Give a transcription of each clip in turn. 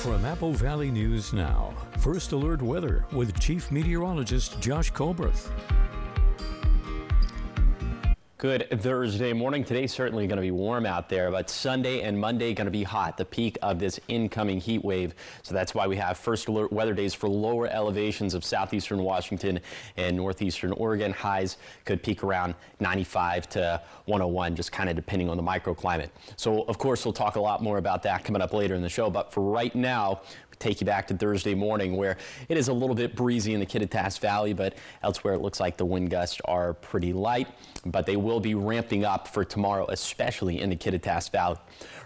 From Apple Valley News Now, First Alert Weather with Chief Meteorologist Josh Colbreth. Good Thursday morning. Today's certainly going to be warm out there, but Sunday and Monday going to be hot, the peak of this incoming heat wave. So that's why we have first alert weather days for lower elevations of southeastern Washington and northeastern Oregon. Highs could peak around 95 to 101, just kind of depending on the microclimate. So of course, we'll talk a lot more about that coming up later in the show. But for right now, take you back to Thursday morning, where it is a little bit breezy in the Kittitas Valley, but elsewhere it looks like the wind gusts are pretty light, but they will be ramping up for tomorrow, especially in the Kittitas Valley.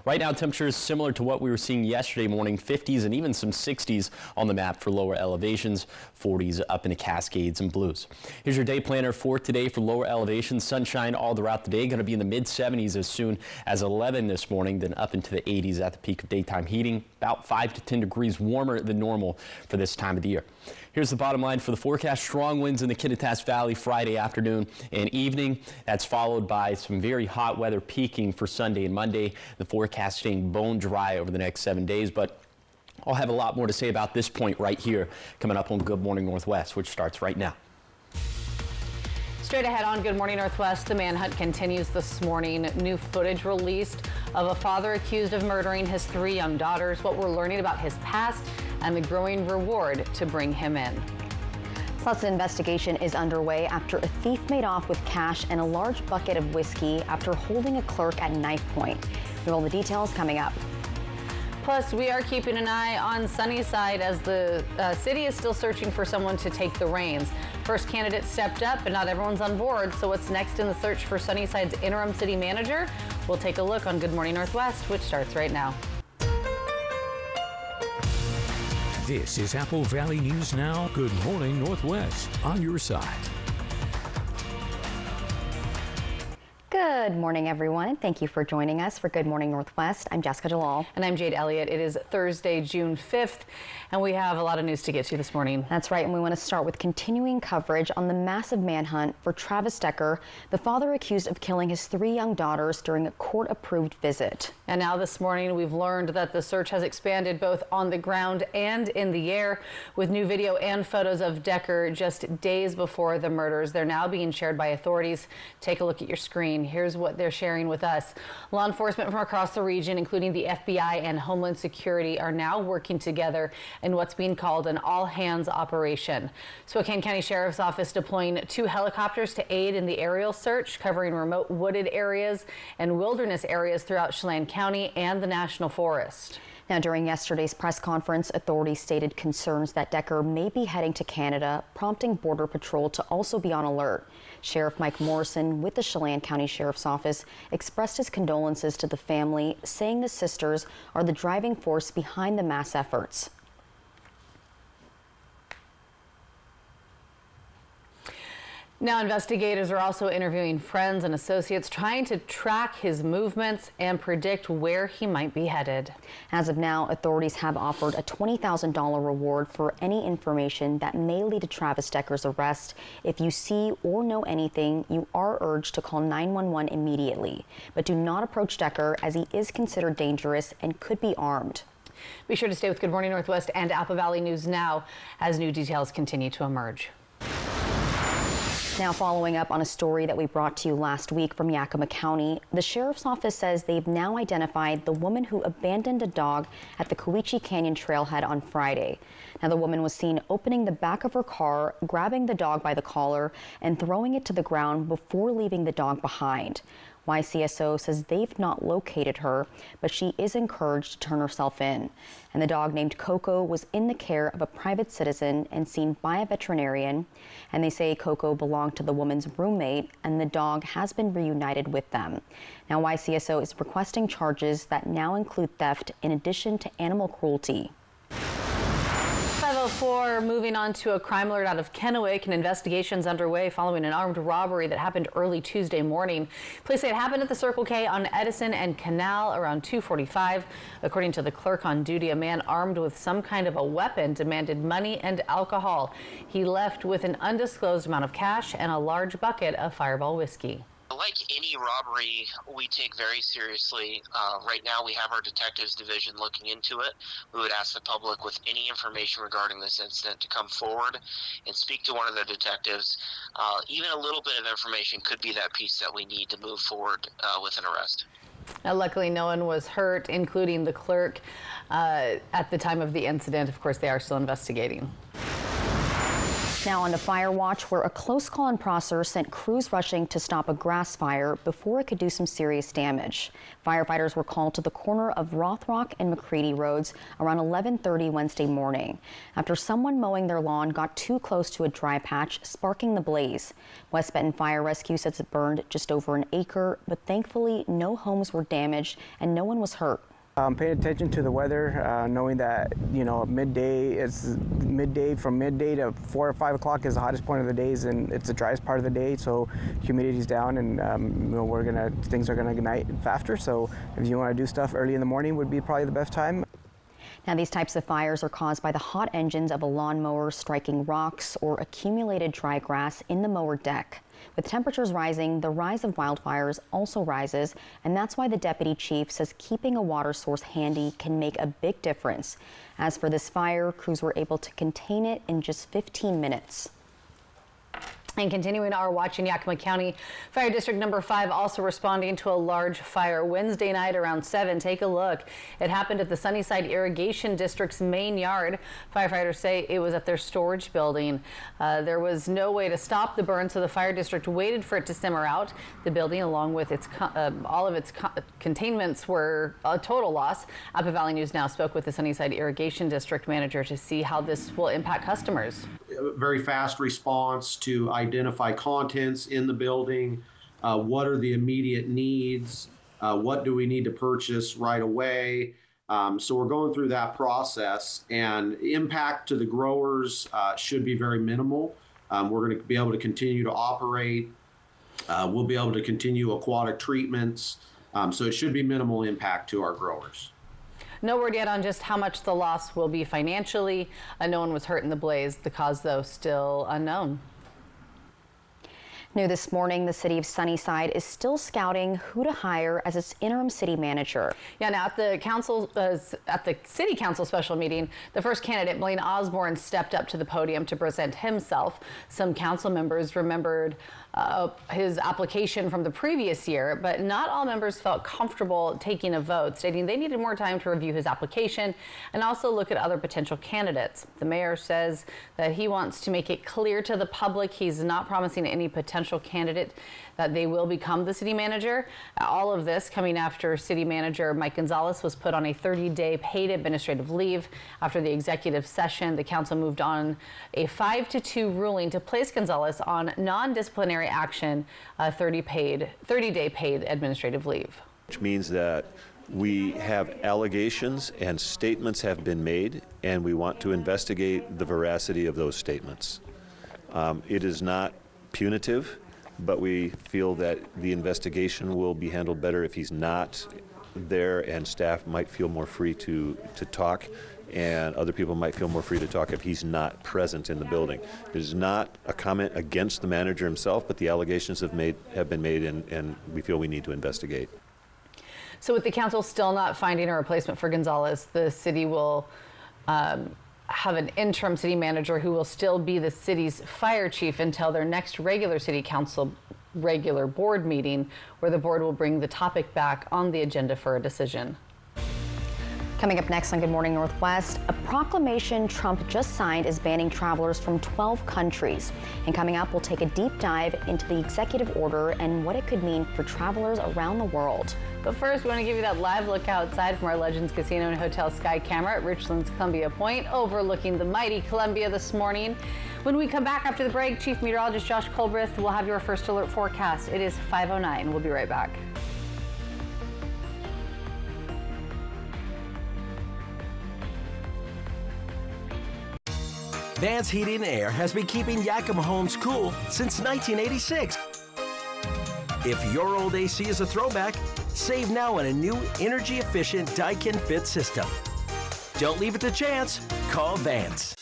Right now, temperatures similar to what we were seeing yesterday morning, 50s and even some 60s on the map for lower elevations, 40s up in the Cascades and Blues. Here's your day planner for today for lower elevations. Sunshine all throughout the day, going to be in the mid 70s as soon as 11 this morning, then up into the 80s at the peak of daytime heating, about 5 to 10 degrees warmer than normal for this time of the year. Here's the bottom line for the forecast. Strong winds in the Kittitas Valley Friday afternoon and evening. That's followed by some very hot weather peaking for Sunday and Monday. The forecast staying bone dry over the next 7 days, but I'll have a lot more to say about this point right here coming up on Good Morning Northwest, which starts right now. Straight ahead on Good Morning Northwest, the manhunt continues this morning. New footage released of a father accused of murdering his 3 young daughters, what we're learning about his past, and the growing reward to bring him in. Plus, an investigation is underway after a thief made off with cash and a large bucket of whiskey after holding a clerk at knife point. We have all the details coming up. Plus, we are keeping an eye on Sunnyside as the city is still searching for someone to take the reins. First candidate stepped up, but not everyone's on board. So what's next in the search for Sunnyside's interim city manager? We'll take a look on Good Morning Northwest, which starts right now. This is Apple Valley News Now. Good Morning Northwest, on your side. Good morning, everyone. Thank you for joining us for Good Morning Northwest. I'm Jessica Jalal. And I'm Jade Elliott. It is Thursday, June 5th, and we have a lot of news to get to this morning. That's right, and we want to start with continuing coverage on the massive manhunt for Travis Decker, the father accused of killing his 3 young daughters during a court-approved visit. And now this morning, we've learned that the search has expanded both on the ground and in the air, with new video and photos of Decker just days before the murders. They're now being shared by authorities. Take a look at your screen. Here's what they're sharing with us. Law enforcement from across the region, including the FBI and Homeland Security, are now working together in what's being called an all-hands operation. Spokane County Sheriff's Office deploying 2 helicopters to aid in the aerial search, covering remote wooded areas and wilderness areas throughout Chelan County and the National Forest. Now, during yesterday's press conference, authorities stated concerns that Decker may be heading to Canada, prompting Border Patrol to also be on alert. Sheriff Mike Morrison with the Chelan County Sheriff's Office expressed his condolences to the family, saying the sisters are the driving force behind the mass efforts. Now, investigators are also interviewing friends and associates, trying to track his movements and predict where he might be headed. As of now, authorities have offered a $20,000 reward for any information that may lead to Travis Decker's arrest. If you see or know anything, you are urged to call 911 immediately. But do not approach Decker, as he is considered dangerous and could be armed. Be sure to stay with Good Morning Northwest and Apple Valley News Now as new details continue to emerge. Now, following up on a story that we brought to you last week from Yakima County, the Sheriff's Office says they've now identified the woman who abandoned a dog at the Cowiche Canyon trailhead on Friday. Now, the woman was seen opening the back of her car, grabbing the dog by the collar, and throwing it to the ground before leaving the dog behind. YCSO says they've not located her, but she is encouraged to turn herself in. And the dog, named Coco, was in the care of a private citizen and seen by a veterinarian. And they say Coco belonged to the woman's roommate, and the dog has been reunited with them. Now, YCSO is requesting charges that now include theft in addition to animal cruelty. 504, moving on to a crime alert out of Kennewick. An investigation's underway following an armed robbery that happened early Tuesday morning. Police say it happened at the Circle K on Edison and Canal around 2:45. According to the clerk on duty, a man armed with some kind of a weapon demanded money and alcohol. He left with an undisclosed amount of cash and a large bucket of Fireball whiskey. Like any robbery, we take very seriously. Right now, we have our detectives division looking into it. We would ask the public with any information regarding this incident to come forward and speak to one of the detectives. Even a little bit of information could be that piece that we need to move forward with an arrest. Now, luckily, no one was hurt, including the clerk, at the time of the incident. Of course, they are still investigating. Now on to Fire Watch, where a close call in Prosser sent crews rushing to stop a grass fire before it could do some serious damage. Firefighters were called to the corner of Rothrock and McCready Roads around 11:30 Wednesday morning after someone mowing their lawn got too close to a dry patch, sparking the blaze. West Benton Fire Rescue says it burned just over an acre, but thankfully no homes were damaged and no one was hurt. Paying attention to the weather, knowing that, from midday to 4 or 5 o'clock is the hottest point of the days, and it's the driest part of the day, so humidity's down, and things are gonna ignite faster. So if you want to do stuff early in the morning, would be probably the best time. Now these types of fires are caused by the hot engines of a lawnmower striking rocks or accumulated dry grass in the mower deck. With temperatures rising, the rise of wildfires also rises, and that's why the deputy chief says keeping a water source handy can make a big difference. As for this fire, crews were able to contain it in just 15 minutes. And continuing our watch in Yakima County, Fire District number 5 also responding to a large fire Wednesday night around 7. Take a look. It happened at the Sunnyside Irrigation District's main yard. Firefighters say it was at their storage building. There was no way to stop the burn, so the fire district waited for it to simmer out. The building, along with its all of its containments, were a total loss. Appa Valley News Now spoke with the Sunnyside Irrigation District manager to see how this will impact customers. Very fast response to identify contents in the building. What are the immediate needs? What do we need to purchase right away? So we're going through that process, and impact to the growers should be very minimal. We're going to be able to continue to operate. We'll be able to continue aquatic treatments. So it should be minimal impact to our growers. No word yet on just how much the loss will be financially. No one was hurt in the blaze. The cause, though, still unknown. New this morning, the city of Sunnyside is still scouting who to hire as its interim city manager. Yeah, now at the city council special meeting, the first candidate, Blaine Osborne, stepped up to the podium to present himself. Some council members remembered his application from the previous year, but not all members felt comfortable taking a vote, stating they needed more time to review his application and also look at other potential candidates. The mayor says that he wants to make it clear to the public he's not promising any potential candidate that they will become the city manager. All of this coming after city manager Mike Gonzalez was put on a 30-day paid administrative leave. After the executive session, the council moved on a 5-2 ruling to place Gonzalez on non-disciplinary action, 30-day paid administrative leave. Which means that we have allegations and statements have been made, and we want to investigate the veracity of those statements. It is not punitive, but we feel that the investigation will be handled better if he's not there, and staff might feel more free to talk, and other people might feel more free to talk if he's not present in the building. It is not a comment against the manager himself, but the allegations have been made, and we feel we need to investigate. So with the council still not finding a replacement for Gonzalez, the city will have an interim city manager who will still be the city's fire chief until their next regular city council regular board meeting, where the board will bring the topic back on the agenda for a decision. Coming up next on Good Morning Northwest, a proclamation Trump just signed is banning travelers from 12 countries. And coming up, we'll take a deep dive into the executive order and what it could mean for travelers around the world. But first, we want to give you that live look outside from our Legends Casino and Hotel Sky camera at Richland's Columbia Point, overlooking the mighty Columbia this morning. When we come back after the break, Chief Meteorologist Josh Colbreth will have your first alert forecast. It is 5:09. We'll be right back. Vance Heating and Air has been keeping Yakima homes cool since 1986. If your old AC is a throwback, save now on a new energy-efficient Daikin Fit system. Don't leave it to chance. Call Vance.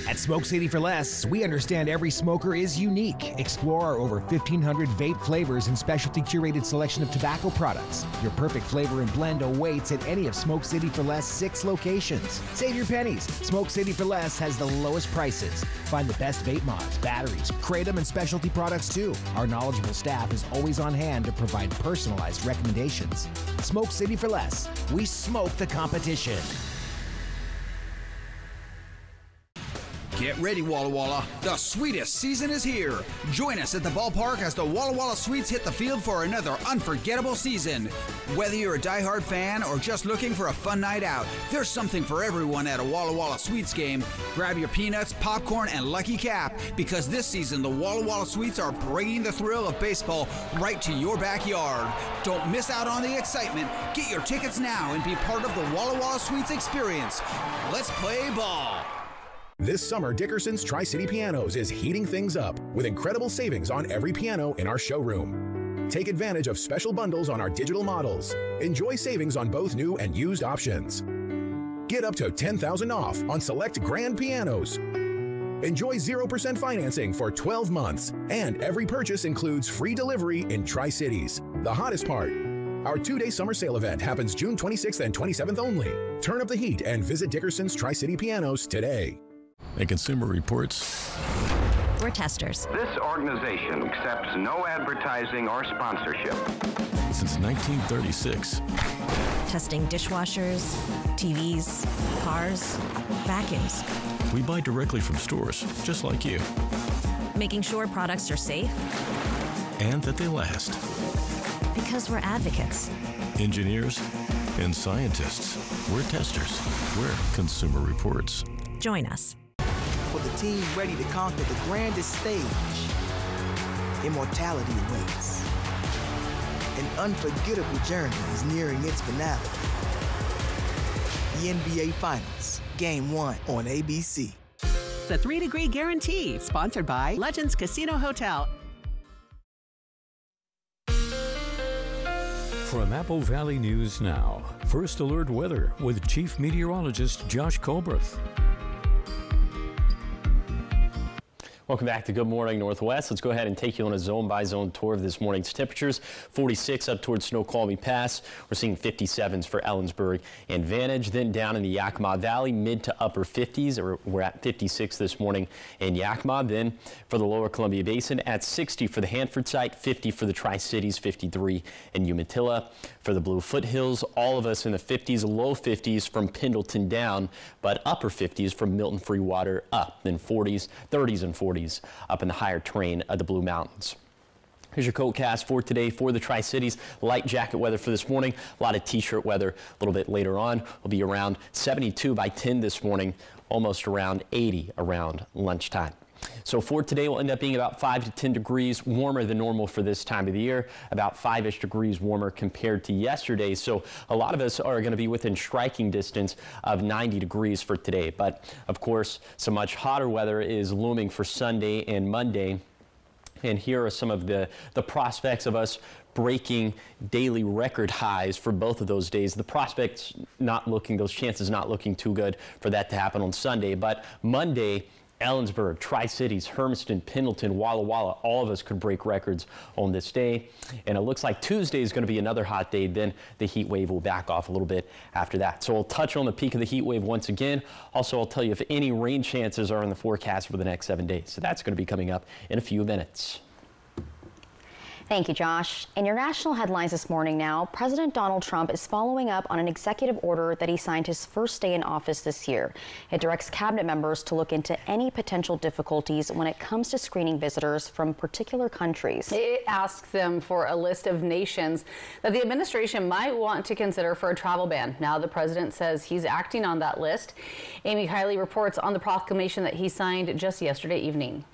At Smoke City for Less, we understand every smoker is unique. Explore our over 1,500 vape flavors and specialty curated selection of tobacco products. Your perfect flavor and blend awaits at any of Smoke City for Less 6 locations. Save your pennies. Smoke City for Less has the lowest prices. Find the best vape mods, batteries, kratom, and specialty products too. Our knowledgeable staff is always on hand to provide personalized recommendations. Smoke City for Less. We smoke the competition. Get ready, Walla Walla. The sweetest season is here. Join us at the ballpark as the Walla Walla Sweets hit the field for another unforgettable season. Whether you're a diehard fan or just looking for a fun night out, there's something for everyone at a Walla Walla Sweets game. Grab your peanuts, popcorn, and Lucky Cap, because this season the Walla Walla Sweets are bringing the thrill of baseball right to your backyard. Don't miss out on the excitement. Get your tickets now and be part of the Walla Walla Sweets experience. Let's play ball. This summer, Dickerson's Tri-City Pianos is heating things up with incredible savings on every piano in our showroom. Take advantage of special bundles on our digital models. Enjoy savings on both new and used options. Get up to $10,000 off on select grand pianos. Enjoy 0% financing for 12 months, and every purchase includes free delivery in Tri-Cities. The hottest part, our 2-day summer sale event happens June 26th and 27th only. Turn up the heat and visit Dickerson's Tri-City Pianos today. And Consumer Reports. We're testers. This organization accepts no advertising or sponsorship. Since 1936. Testing dishwashers, TVs, cars, vacuums. We buy directly from stores, just like you. Making sure products are safe. And that they last. Because we're advocates. Engineers and scientists. We're testers. We're Consumer Reports. Join us. For the team ready to conquer the grandest stage, immortality awaits. An unforgettable journey is nearing its finale. The NBA Finals, Game 1 on ABC. The 3-Degree Guarantee, sponsored by Legends Casino Hotel. From Apple Valley News Now, First Alert Weather with Chief Meteorologist Josh Colberth. Welcome back to Good Morning Northwest. Let's go ahead and take you on a zone-by-zone tour of this morning's temperatures. 46 up towards Snoqualmie Pass. We're seeing 57s for Ellensburg and Vantage. Then down in the Yakima Valley, mid to upper 50s. We're at 56 this morning in Yakima. Then for the lower Columbia Basin at 60 for the Hanford site, 50 for the Tri-Cities, 53 in Umatilla. For the Blue Foothills, all of us in the 50s, low 50s from Pendleton down, but upper 50s from Milton Freewater up. Then 40s, 30s and 40s up in the higher terrain of the Blue Mountains. Here's your coatcast for today for the Tri-Cities. Light jacket weather for this morning. A lot of t-shirt weather a little bit later on. We'll be around 72 by 10 this morning, almost around 80 around lunchtime. So for today, we'll end up being about 5 to 10 degrees warmer than normal for this time of the year, about 5-ish degrees warmer compared to yesterday. So a lot of us are going to be within striking distance of 90 degrees for today. But of course, some much hotter weather is looming for Sunday and Monday. And here are some of the prospects of us breaking daily record highs for both of those days. The prospects not looking, those chances not looking too good for that to happen on Sunday. But Monday, Ellensburg, Tri-Cities, Hermiston, Pendleton, Walla Walla, all of us could break records on this day. And it looks like Tuesday is going to be another hot day. Then the heat wave will back off a little bit after that. So we'll touch on the peak of the heat wave once again. Also, I'll tell you if any rain chances are in the forecast for the next 7 days. So that's going to be coming up in a few minutes. Thank you, Josh. In your national headlines this morning now, President Donald Trump is following up on an executive order that he signed his first day in office this year. It directs cabinet members to look into any potential difficulties when it comes to screening visitors from particular countries. It asks them for a list of nations that the administration might want to consider for a travel ban. Now the president says he's acting on that list. Amy Kiley reports on the proclamation that he signed just yesterday evening.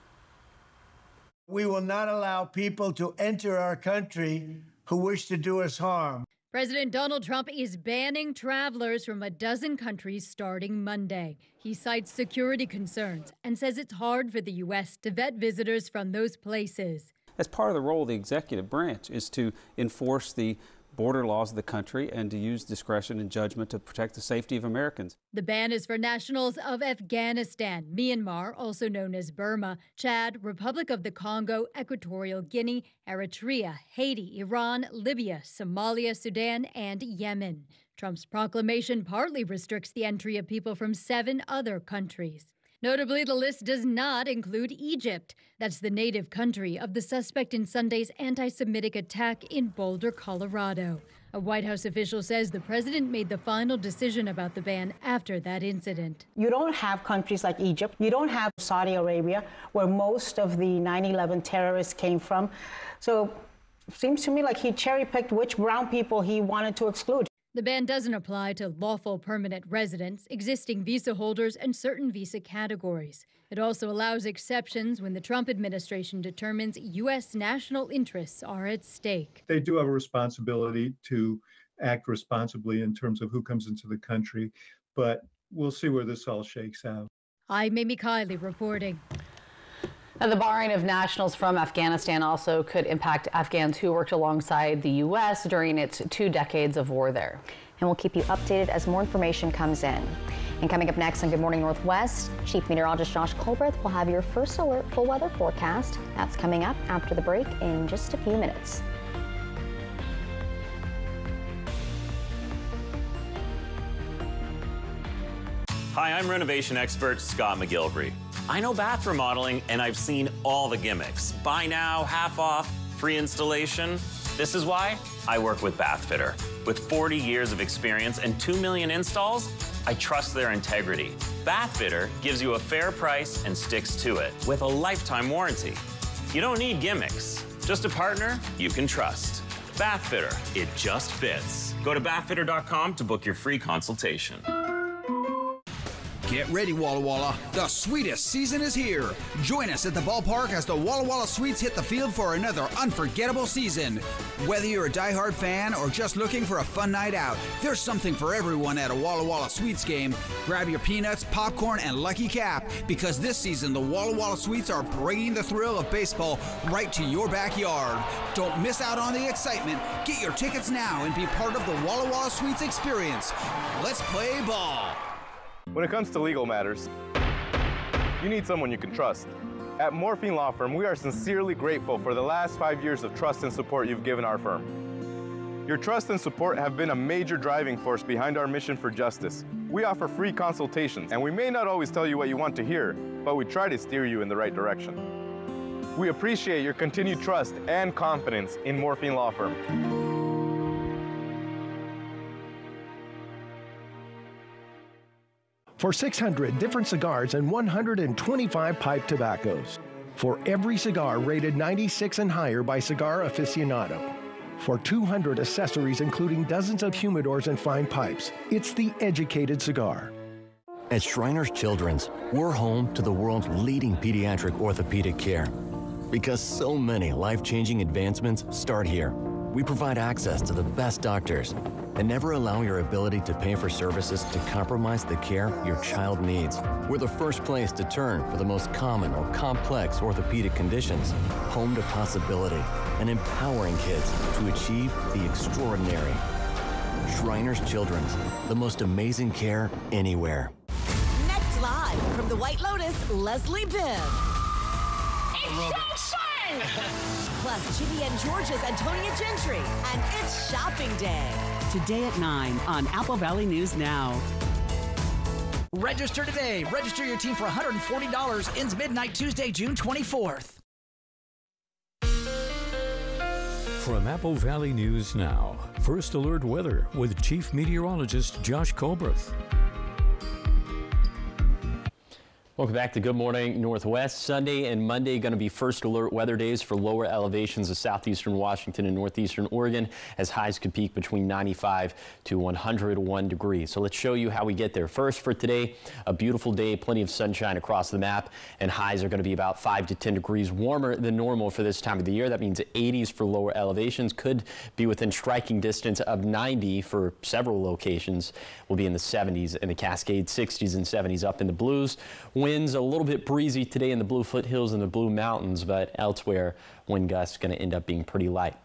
We will not allow people to enter our country who wish to do us harm. President Donald Trump is banning travelers from a dozen countries starting Monday. He cites security concerns and says it's hard for the U.S. to vet visitors from those places. As part of the role of the executive branch is to enforce the border laws of the country and to use discretion and judgment to protect the safety of Americans. The ban is for nationals of Afghanistan, Myanmar, also known as Burma, Chad, Republic of the Congo, Equatorial Guinea, Eritrea, Haiti, Iran, Libya, Somalia, Sudan, and Yemen. Trump's proclamation partly restricts the entry of people from 7 other countries. Notably, the list does not include Egypt. That's the native country of the suspect in Sunday's anti-Semitic attack in Boulder, Colorado. A White House official says the president made the final decision about the ban after that incident. You don't have countries like Egypt. You don't have Saudi Arabia, where most of the 9/11 terrorists came from. So it seems to me like he cherry-picked which brown people he wanted to exclude. The ban doesn't apply to lawful permanent residents, existing visa holders, and certain visa categories. It also allows exceptions when the Trump administration determines U.S. national interests are at stake. They do have a responsibility to act responsibly in terms of who comes into the country, but we'll see where this all shakes out. I'm Amy Kiley reporting. Now, the barring of nationals from Afghanistan also could impact Afghans who worked alongside the U.S. during its 2 decades of war there. And we'll keep you updated as more information comes in. And coming up next on Good Morning Northwest, Chief Meteorologist Josh Colbreth will have your first alert full weather forecast. That's coming up after the break in just a few minutes. Hi, I'm renovation expert Scott McGilvery. I know bath remodeling and I've seen all the gimmicks. Buy now, half off, free installation. This is why I work with Bathfitter. With 40 years of experience and 2 million installs, I trust their integrity. Bathfitter gives you a fair price and sticks to it with a lifetime warranty. You don't need gimmicks, just a partner you can trust. Bathfitter, it just fits. Go to bathfitter.com to book your free consultation. Get ready, Walla Walla. The sweetest season is here. Join us at the ballpark as the Walla Walla Sweets hit the field for another unforgettable season. Whether you're a diehard fan or just looking for a fun night out, there's something for everyone at a Walla Walla Sweets game. Grab your peanuts, popcorn, and Lucky Cap, because this season the Walla Walla Sweets are bringing the thrill of baseball right to your backyard. Don't miss out on the excitement. Get your tickets now and be part of the Walla Walla Sweets experience. Let's play ball. When it comes to legal matters, you need someone you can trust. At Morphine Law Firm, we are sincerely grateful for the last 5 years of trust and support you've given our firm. Your trust and support have been a major driving force behind our mission for justice. We offer free consultations, and we may not always tell you what you want to hear, but we try to steer you in the right direction. We appreciate your continued trust and confidence in Morphine Law Firm. For 600 different cigars and 125 pipe tobaccos. For every cigar rated 96 and higher by Cigar Aficionado. For 200 accessories including dozens of humidors and fine pipes. It's the educated cigar. At Shriners Children's, we're home to the world's leading pediatric orthopedic care. Because so many life-changing advancements start here. We provide access to the best doctors and never allow your ability to pay for services to compromise the care your child needs. We're the first place to turn for the most common or complex orthopedic conditions. Home to possibility and empowering kids to achieve the extraordinary. Shriners Children's, the most amazing care anywhere. Next live from the White Lotus, Leslie Bibb. It's so fun! Plus Jimmy and George's Antonia Gentry, and it's shopping day. Today at 9 on Apple Valley News Now. Register today. Register your team for $140. Ends midnight Tuesday, June 24th. From Apple Valley News Now, First Alert Weather with Chief Meteorologist Josh Colbreth. Welcome back to Good Morning Northwest. Sunday and Monday going to be first alert weather days for lower elevations of southeastern Washington and northeastern Oregon, as highs could peak between 95 to 101 degrees. So let's show you how we get there. First, for today, a beautiful day, plenty of sunshine across the map, and highs are going to be about 5 to 10 degrees warmer than normal for this time of the year. That means 80s for lower elevations, could be within striking distance of 90 for several locations. We'll be in the 70s in the Cascades, 60s and 70s up in the Blues. Winds a little bit breezy today in the Blue Foothills and the Blue Mountains, but elsewhere wind gusts going to end up being pretty light.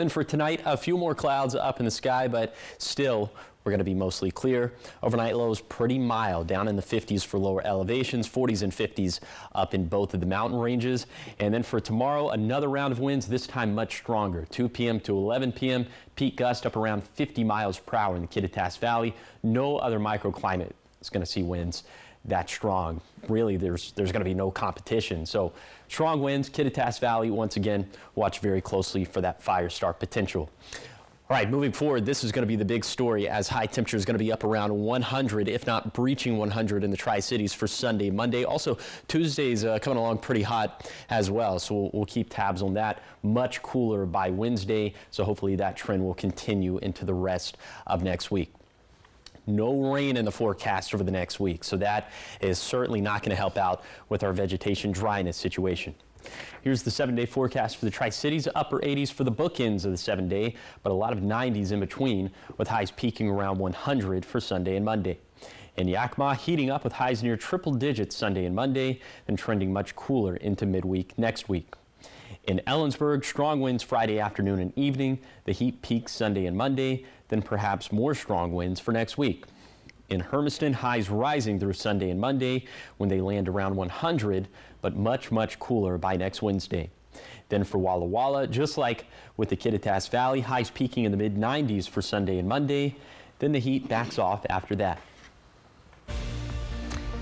Then for tonight, a few more clouds up in the sky, but still we're going to be mostly clear. Overnight lows pretty mild, down in the 50s for lower elevations, 40s and 50s up in both of the mountain ranges. And then for tomorrow, another round of winds, this time much stronger. 2 p.m. to 11 p.m. Peak gust up around 50 miles per hour in the Kittitas Valley. No other microclimate is going to see winds that strong. Really, there's going to be no competition. So strong winds, Kittitas Valley, once again, watch very closely for that fire start potential. All right, moving forward, this is going to be the big story as high temperature is going to be up around 100, if not breaching 100 in the Tri-Cities for Sunday, Monday. Also, Tuesday's coming along pretty hot as well, so we'll keep tabs on that. Much cooler by Wednesday, so hopefully that trend will continue into the rest of next week. No rain in the forecast over the next week, so that is certainly not going to help out with our vegetation dryness situation. Here's the 7-day forecast for the Tri-Cities, upper 80s for the bookends of the 7-day, but a lot of 90s in between, with highs peaking around 100 for Sunday and Monday. In Yakima, heating up with highs near triple digits Sunday and Monday, and trending much cooler into midweek next week. In Ellensburg, strong winds Friday afternoon and evening. The heat peaks Sunday and Monday, then perhaps more strong winds for next week. In Hermiston, highs rising through Sunday and Monday when they land around 100, but much cooler by next Wednesday. Then for Walla Walla, just like with the Kittitas Valley, highs peaking in the mid-90s for Sunday and Monday. Then the heat backs off after that.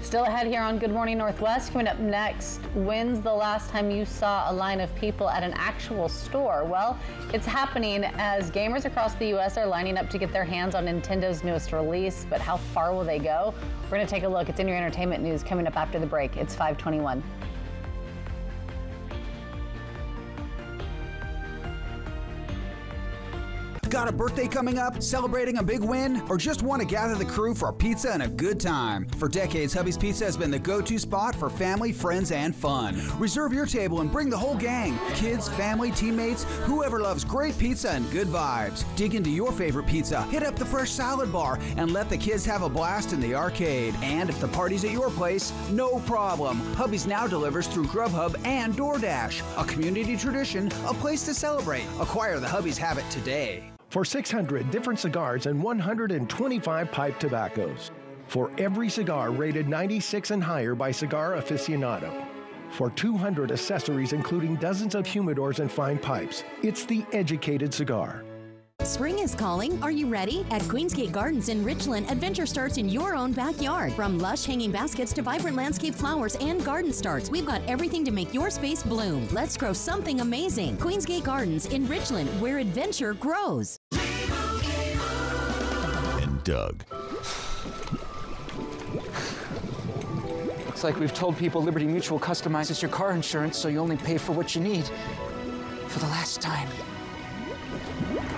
Still ahead here on Good Morning Northwest. Coming up next, when's the last time you saw a line of people at an actual store? Well, it's happening as gamers across the U.S. are lining up to get their hands on Nintendo's newest release. But how far will they go? We're going to take a look. It's in your entertainment news coming up after the break. It's 5:21. Got a birthday coming up, celebrating a big win, or just want to gather the crew for a pizza and a good time? For decades, Hubby's Pizza has been the go-to spot for family, friends, and fun. Reserve your table and bring the whole gang. Kids, family, teammates, whoever loves great pizza and good vibes. Dig into your favorite pizza, hit up the fresh salad bar, and let the kids have a blast in the arcade. And if the party's at your place, no problem. Hubby's now delivers through Grubhub and DoorDash. A community tradition, a place to celebrate. Acquire the Hubby's habit today. For 600 different cigars and 125 pipe tobaccos. For every cigar rated 96 and higher by Cigar Aficionado. For 200 accessories including dozens of humidors and fine pipes. It's the educated cigar. Spring is calling. Are you ready? At Queensgate Gardens in Richland, adventure starts in your own backyard. From lush hanging baskets to vibrant landscape flowers and garden starts, we've got everything to make your space bloom. Let's grow something amazing. Queensgate Gardens in Richland, where adventure grows. And Doug. Looks like we've told people Liberty Mutual customizes your car insurance so you only pay for what you need. For the last time.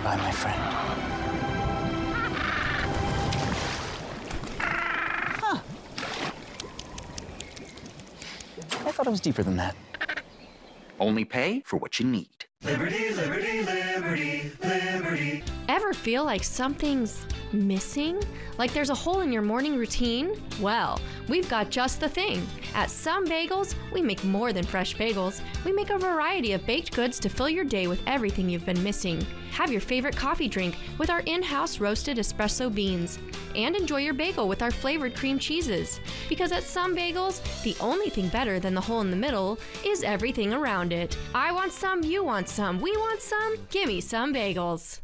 Bye, my friend. Huh. I thought it was deeper than that. Only pay for what you need. Liberty, liberty, liberty, liberty. Ever feel like something's missing? Like there's a hole in your morning routine? Well, we've got just the thing. At Some Bagels, we make more than fresh bagels. We make a variety of baked goods to fill your day with everything you've been missing. Have your favorite coffee drink with our in-house roasted espresso beans. And enjoy your bagel with our flavored cream cheeses. Because at Some Bagels, the only thing better than the hole in the middle is everything around it. I want some, you want some, we want some, gimme Some Bagels.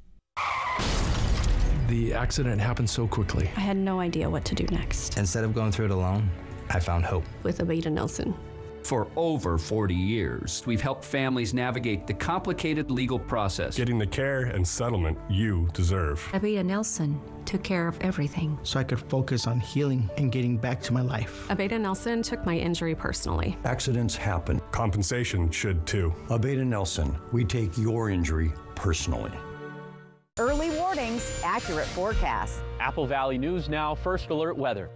The accident happened so quickly. I had no idea what to do next. Instead of going through it alone, I found hope. With Abeda Nelson. For over 40 years, we've helped families navigate the complicated legal process. Getting the care and settlement you deserve. Abeda Nelson took care of everything. So I could focus on healing and getting back to my life. Abeda Nelson took my injury personally. Accidents happen. Compensation should too. Abeda Nelson, we take your injury personally. Early warnings, accurate forecasts. Apple Valley News now, First Alert Weather.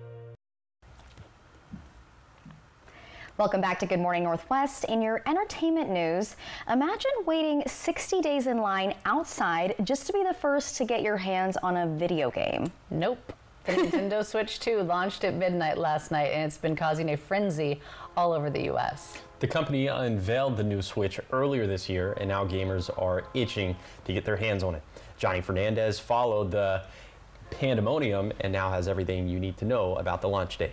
Welcome back to Good Morning Northwest. In your entertainment news, imagine waiting 60 days in line outside just to be the first to get your hands on a video game. Nope. The Nintendo Switch 2 launched at midnight last night, and it's been causing a frenzy all over the U.S. The company unveiled the new Switch earlier this year, and now gamers are itching to get their hands on it. Johnny Fernandez followed the pandemonium and now has everything you need to know about the launch day.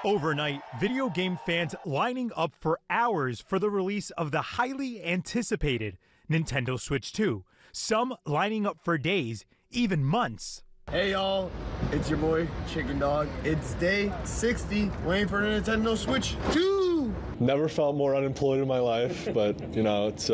Overnight, video game fans lining up for hours for the release of the highly anticipated Nintendo Switch 2. Some lining up for days, even months. Hey y'all, it's your boy Chicken Dog. It's day 60, waiting for the Nintendo Switch 2. Never felt more unemployed in my life, but you know, it's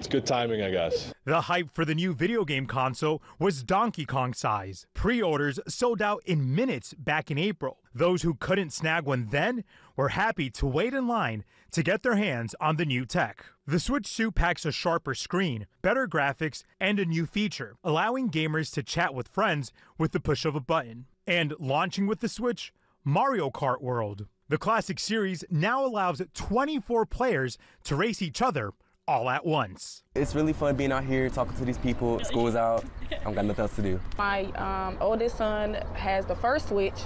good timing, I guess. The hype for the new video game console was Donkey Kong size. Pre-orders sold out in minutes back in April. Those who couldn't snag one then were happy to wait in line to get their hands on the new tech. The Switch 2 packs a sharper screen, better graphics, and a new feature, allowing gamers to chat with friends with the push of a button. And launching with the Switch, Mario Kart World. The classic series now allows 24 players to race each other all at once. It's really fun being out here, talking to these people. School's out, I've got nothing else to do. My oldest son has the first Switch,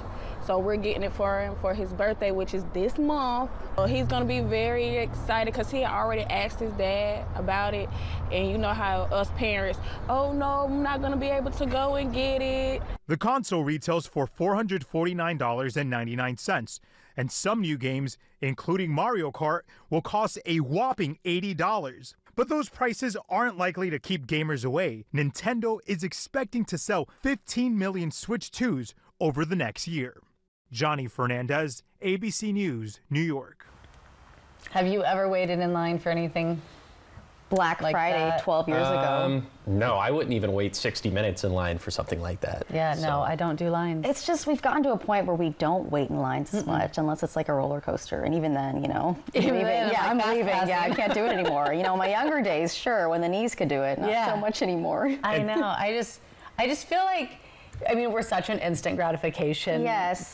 so we're getting it for him for his birthday, which is this month. So he's gonna be very excited because he already asked his dad about it. And you know how us parents, oh no, I'm not gonna be able to go and get it. The console retails for $449.99. And some new games, including Mario Kart, will cost a whopping $80. But those prices aren't likely to keep gamers away. Nintendo is expecting to sell 15 million Switch 2s over the next year. Johnny Fernandez, ABC News, New York. Have you ever waited in line for anything? Black like Friday that? 12 years ago. No, I wouldn't even wait 60 minutes in line for something like that. Yeah, no, I don't do lines. It's just we've gotten to a point where we don't wait in lines as much unless it's like a roller coaster. And even then, you know, Even then, yeah, like I'm leaving. fast Yeah, I passing. can't do it anymore. You know, my younger days, sure, when the knees could do it, not so much anymore. I know. I just feel like, I mean, we're such an instant gratification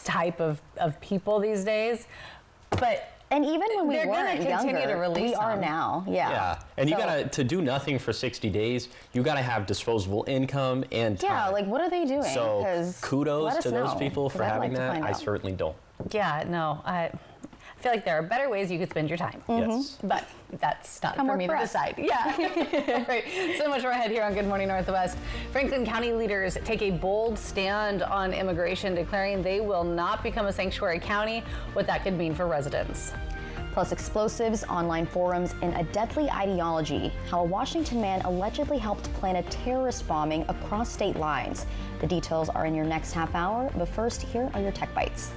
type of people these days, but and even when we they're weren't gonna continue younger, to release we are them. now. Yeah. And you So- gotta, to do nothing for 60 days, you gotta have disposable income and time. Yeah, like what are they doing? So 'Cause kudos let us to those know, people 'cause for I'd having like to that. find I out. certainly don't. Yeah, no, I feel like there are better ways you could spend your time. Yes. But that's not Come for work me for to us. decide. Yeah. Right. So much more ahead here on Good Morning Northwest. Franklin County leaders take a bold stand on immigration, declaring they will not become a sanctuary county, what that could mean for residents. Plus explosives, online forums, and a deadly ideology. How a Washington man allegedly helped plan a terrorist bombing across state lines. The details are in your next half hour, but first, here are your Tech Bites.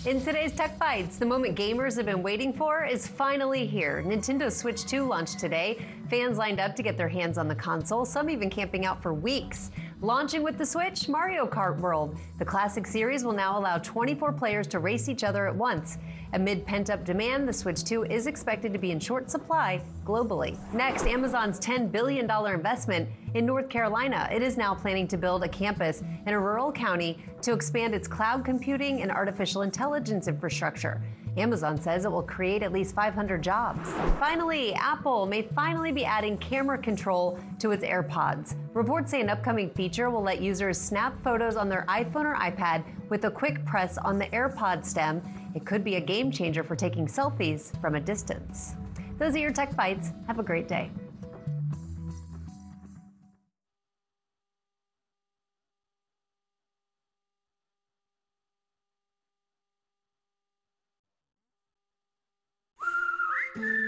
In today's Tech Bites, the moment gamers have been waiting for is finally here. Nintendo Switch 2 launched today. Fans lined up to get their hands on the console, some even camping out for weeks. Launching with the Switch, Mario Kart World. The classic series will now allow 24 players to race each other at once. Amid pent-up demand, the Switch 2 is expected to be in short supply globally. Next, Amazon's $10 billion investment in North Carolina. It is now planning to build a campus in a rural county to expand its cloud computing and artificial intelligence infrastructure. Amazon says it will create at least 500 jobs. Finally, Apple may finally be adding camera control to its AirPods. Reports say an upcoming feature will let users snap photos on their iPhone or iPad with a quick press on the AirPod stem. It could be a game changer for taking selfies from a distance. Those are your Tech Bites. Have a great day.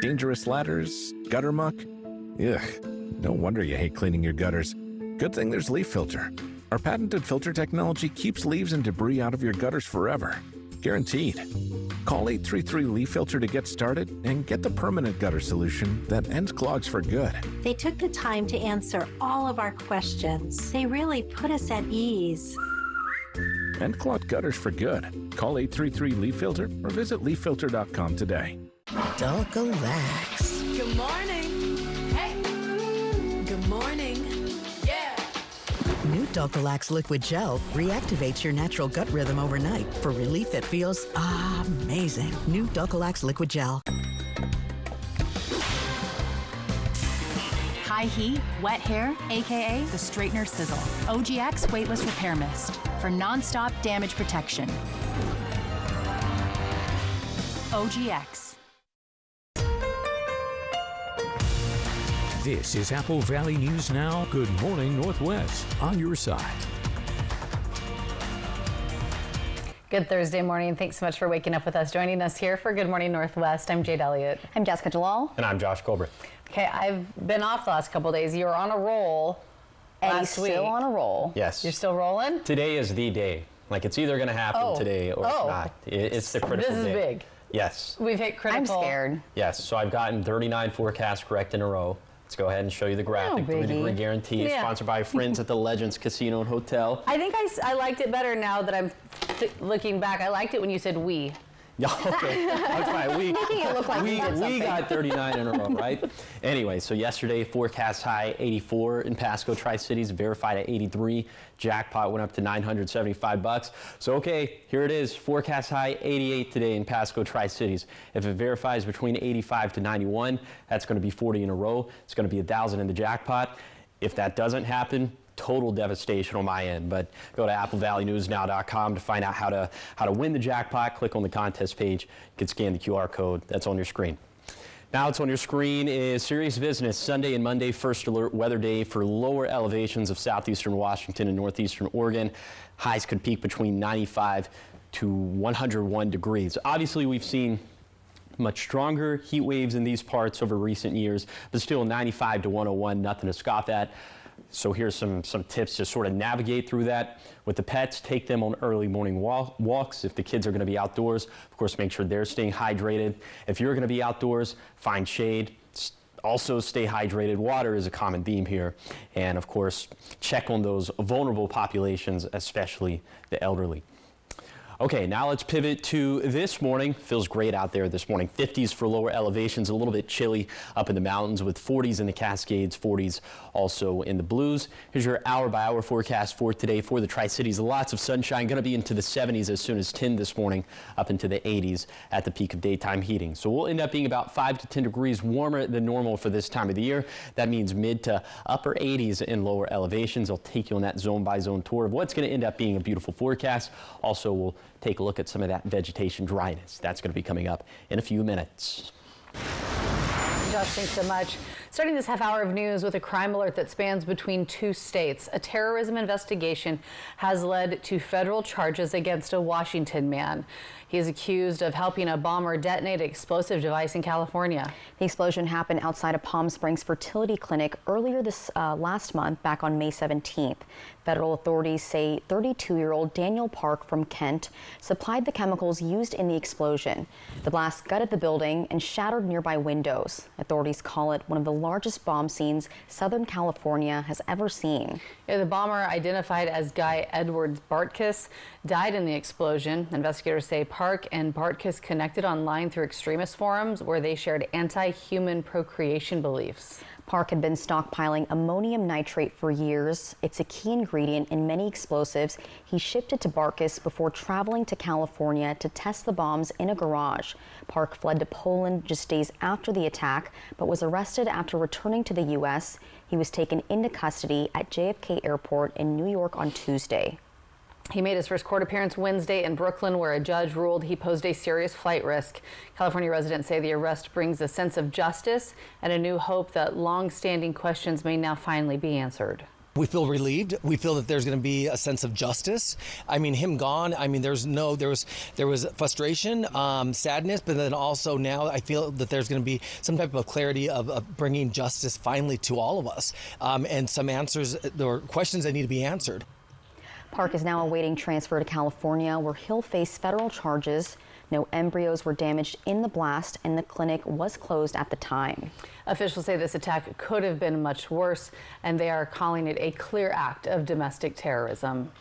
Dangerous ladders, gutter muck? Ugh, no wonder you hate cleaning your gutters. Good thing there's Leaf Filter. Our patented filter technology keeps leaves and debris out of your gutters forever. Guaranteed. Call 833-LEAF-FILTER to get started and get the permanent gutter solution that ends clogs for good. They took the time to answer all of our questions. They really put us at ease. End clogged gutters for good. Call 833-LEAF-FILTER or visit leaffilter.com today. Dalgalax. Good morning. Hey. Good morning. Yeah. New Dalgalax Liquid Gel reactivates your natural gut rhythm overnight for relief that feels amazing. New Dalgalax Liquid Gel. High heat, wet hair, aka the straightener sizzle. OGX Weightless Repair Mist for non-stop damage protection. OGX. This is Apple Valley News Now. Good morning, Northwest, on your side. Good Thursday morning. Thanks so much for waking up with us. Joining us here for Good Morning Northwest, I'm Jade Elliott. I'm Jessica Jalal. And I'm Josh Colbert. Okay, I've been off the last couple of days. You were on a roll last week. Still on a roll. Yes. You're still rolling? Today is the day. Like, it's either going to happen today or it's not. It's the critical day. This is big. Yes. We've hit critical. I'm scared. Yes. So I've gotten 39 forecasts correct in a row. Let's go ahead and show you the graphic. 3-degree guarantee, sponsored by friends at the Legends Casino and Hotel. I think I liked it better now that I'm looking back. I liked it when you said we. Yeah, okay, that's fine. Making it look like we got 39 in a row, right? Anyway, so yesterday, forecast high 84 in Pasco, Tri-Cities, verified at 83. Jackpot went up to $975. So, okay, here it is. Forecast high 88 today in Pasco, Tri-Cities. If it verifies between 85 to 91, that's going to be 40 in a row. It's going to be 1,000 in the jackpot. If that doesn't happen, total devastation on my end, but go to applevalleynewsnow.com to find out how to win the jackpot. Click on the contest page. You can scan the QR code that's on your screen. Now it's on your screen is Serious Business. Sunday and Monday, first alert weather day for lower elevations of southeastern Washington and northeastern Oregon. Highs could peak between 95 to 101 degrees. Obviously, we've seen much stronger heat waves in these parts over recent years, but still 95 to 101, nothing to scoff at. So here's some tips to sort of navigate through that. With the pets, take them on early morning walks. If the kids are going to be outdoors, of course, make sure they're staying hydrated. If you're going to be outdoors, find shade. Also stay hydrated. Water is a common theme here. And of course, check on those vulnerable populations, especially the elderly. Okay, now let's pivot to this morning. Feels great out there this morning. 50s for lower elevations, a little bit chilly up in the mountains with 40s in the Cascades, 40s also in the Blues. Here's your hour-by-hour forecast for today for the Tri-Cities. Lots of sunshine, going to be into the 70s as soon as 10 this morning, up into the 80s at the peak of daytime heating. So we'll end up being about 5 to 10 degrees warmer than normal for this time of the year. That means mid to upper 80s in lower elevations. I'll take you on that zone-by-zone tour of what's going to end up being a beautiful forecast. Also, we'll take a look at some of that vegetation dryness. That's going to be coming up in a few minutes. Josh, thanks so much. Starting this half hour of news with a crime alert that spans between two states. A terrorism investigation has led to federal charges against a Washington man. He is accused of helping a bomber detonate an explosive device in California. The explosion happened outside of Palm Springs Fertility Clinic earlier this last month, back on May 17th. Federal authorities say 32-year-old Daniel Park from Kent supplied the chemicals used in the explosion. The blast gutted the building and shattered nearby windows. Authorities call it one of the largest bomb scenes Southern California has ever seen. Yeah, the bomber, identified as Guy Edwards Bartkus, died in the explosion. Investigators say Park and Bartkus connected online through extremist forums where they shared anti-human procreation beliefs. Park had been stockpiling ammonium nitrate for years. It's a key ingredient in many explosives. He shipped it to Bartkus before traveling to California to test the bombs in a garage. Park fled to Poland just days after the attack, but was arrested after returning to the U.S. He was taken into custody at JFK Airport in New York on Tuesday. He made his first court appearance Wednesday in Brooklyn, where a judge ruled he posed a serious flight risk. California residents say the arrest brings a sense of justice and a new hope that long-standing questions may now finally be answered. We feel relieved. We feel that there's going to be a sense of justice. I mean, him gone. I mean, there was frustration, sadness, but then also now I feel that there's going to be some type of clarity of bringing justice finally to all of us, and some answers or questions that need to be answered. Park is now awaiting transfer to California, where he'll face federal charges. No embryos were damaged in the blast, and the clinic was closed at the time. Officials say this attack could have been much worse, and they are calling it a clear act of domestic terrorism.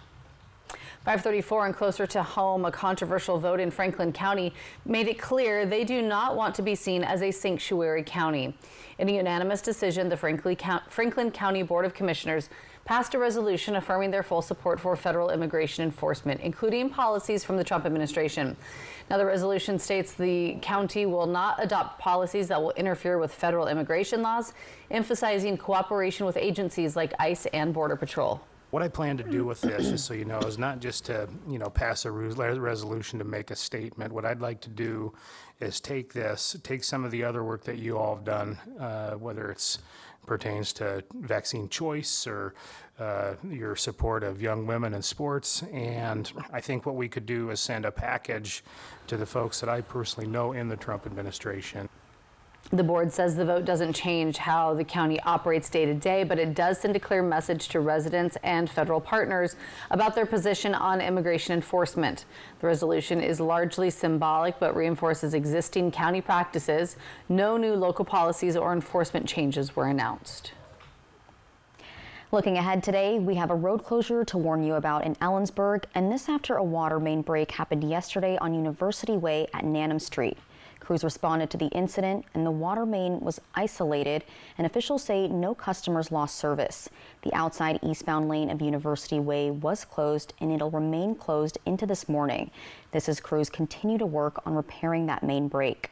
5:34 and closer to home, a controversial vote in Franklin County made it clear they do not want to be seen as a sanctuary county. In a unanimous decision, the Franklin County Board of Commissioners passed a resolution affirming their full support for federal immigration enforcement, including policies from the Trump administration. Now, the resolution states the county will not adopt policies that will interfere with federal immigration laws, emphasizing cooperation with agencies like ICE and Border Patrol. What I plan to do with this, just so you know, is not just to, pass a resolution to make a statement. What I'd like to do is take some of the other work that you all have done, whether it's pertains to vaccine choice or your support of young women in sports. And I think what we could do is send a package to the folks that I personally know in the Trump administration. The board says the vote doesn't change how the county operates day to day, but it does send a clear message to residents and federal partners about their position on immigration enforcement. The resolution is largely symbolic, but reinforces existing county practices. No new local policies or enforcement changes were announced. Looking ahead today, we have a road closure to warn you about in Ellensburg, and this after a water main break happened yesterday on University Way at Nanham Street. Crews responded to the incident and the water main was isolated, and officials say no customers lost service. The outside eastbound lane of University Way was closed and it'll remain closed into this morning. This as crews continue to work on repairing that main break.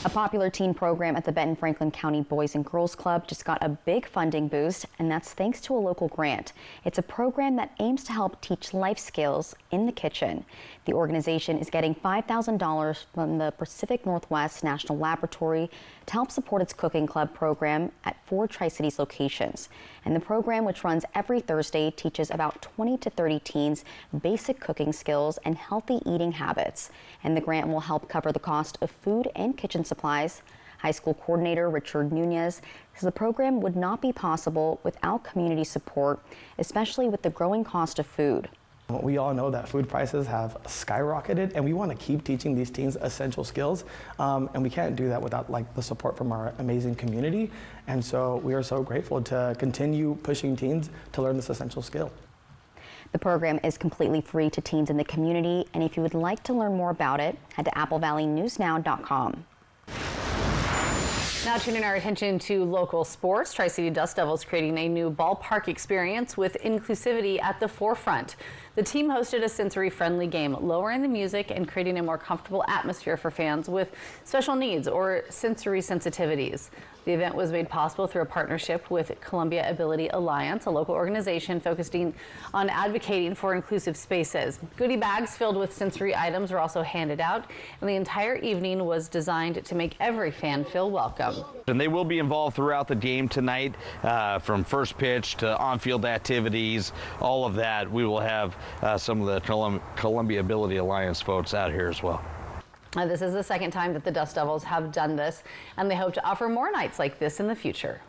A popular teen program at the Benton Franklin County Boys and Girls Club just got a big funding boost, and that's thanks to a local grant. It's a program that aims to help teach life skills in the kitchen. The organization is getting $5,000 from the Pacific Northwest National Laboratory to help support its cooking club program at 4 Tri-Cities locations. And the program, which runs every Thursday, teaches about 20 to 30 teens basic cooking skills and healthy eating habits. And the grant will help cover the cost of food and kitchen supplies. High school coordinator Richard Nunez says the program would not be possible without community support, especially with the growing cost of food. We all know that food prices have skyrocketed, and we want to keep teaching these teens essential skills, and we can't do that without the support from our amazing community. And so we are so grateful to continue pushing teens to learn this essential skill. The program is completely free to teens in the community, and if you would like to learn more about it, head to applevalleynewsnow.com. Now turning our attention to local sports, Tri-City Dust Devils creating a new ballpark experience with inclusivity at the forefront. The team hosted a sensory-friendly game, lowering the music and creating a more comfortable atmosphere for fans with special needs or sensory sensitivities. The event was made possible through a partnership with Columbia Ability Alliance, a local organization focusing on advocating for inclusive spaces. Goodie bags filled with sensory items were also handed out, and the entire evening was designed to make every fan feel welcome. And they will be involved throughout the game tonight, from first pitch to on-field activities, all of that. We will have some of the Columbia Ability Alliance folks out here as well. This is the second time that the Dust Devils have done this, and they hope to offer more nights like this in the future.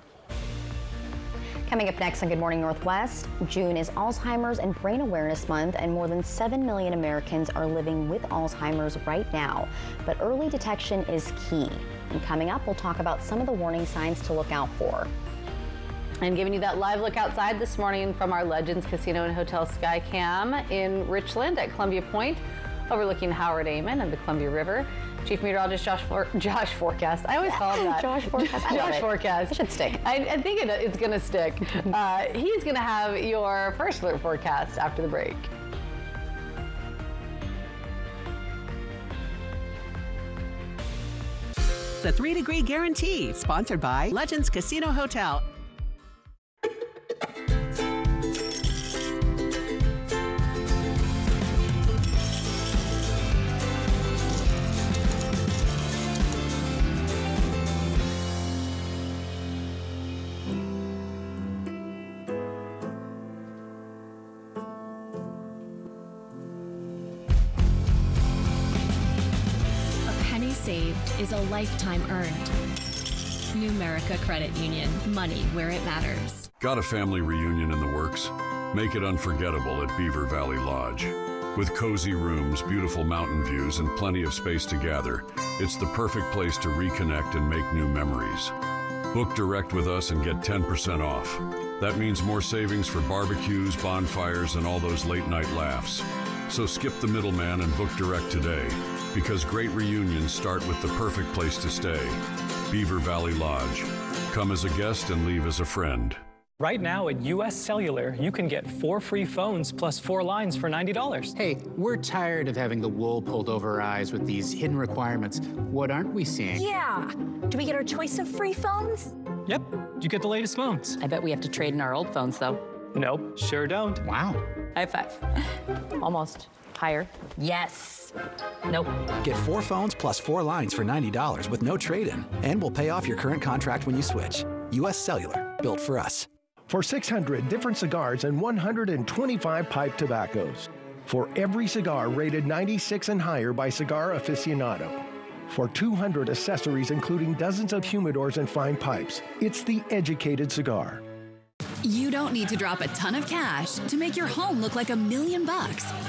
Coming up next on Good Morning Northwest, June is Alzheimer's and Brain Awareness Month, and more than 7 million Americans are living with Alzheimer's right now. But early detection is key. And coming up, we'll talk about some of the warning signs to look out for. And giving you that live look outside this morning from our Legends Casino and Hotel Skycam in Richland at Columbia Point, overlooking Howard Amon and the Columbia River. Chief Meteorologist Josh Forecast. I always call him that. Josh Forecast. Josh Forecast. It should stick. I think it's going to stick. He's going to have your first alert forecast after the break. The 3-Degree Guarantee, sponsored by Legends Casino Hotel. Saved is a lifetime earned. Numerica Credit Union. Money where it matters. Got a family reunion in the works? Make it unforgettable at Beaver Valley Lodge. With cozy rooms, beautiful mountain views, and plenty of space to gather, it's the perfect place to reconnect and make new memories. Book direct with us and get 10% off. That means more savings for barbecues, bonfires, and all those late-night laughs. So skip the middleman and book direct today, because great reunions start with the perfect place to stay. Beaver Valley Lodge. Come as a guest and leave as a friend. Right now at US Cellular, you can get 4 free phones plus 4 lines for $90. Hey, we're tired of having the wool pulled over our eyes with these hidden requirements. What aren't we seeing? Yeah. Do we get our choice of free phones? Yep, you get the latest phones. I bet we have to trade in our old phones, though. Nope, sure don't. Wow. High five. Almost. Higher. Yes. Nope. Get 4 phones plus 4 lines for $90 with no trade-in. And we'll pay off your current contract when you switch. US Cellular, built for us. For 600 different cigars and 125 pipe tobaccos. For every cigar rated 96 and higher by Cigar Aficionado. For 200 accessories including dozens of humidors and fine pipes. It's the educated cigar. You don't need to drop a ton of cash to make your home look like $1 million.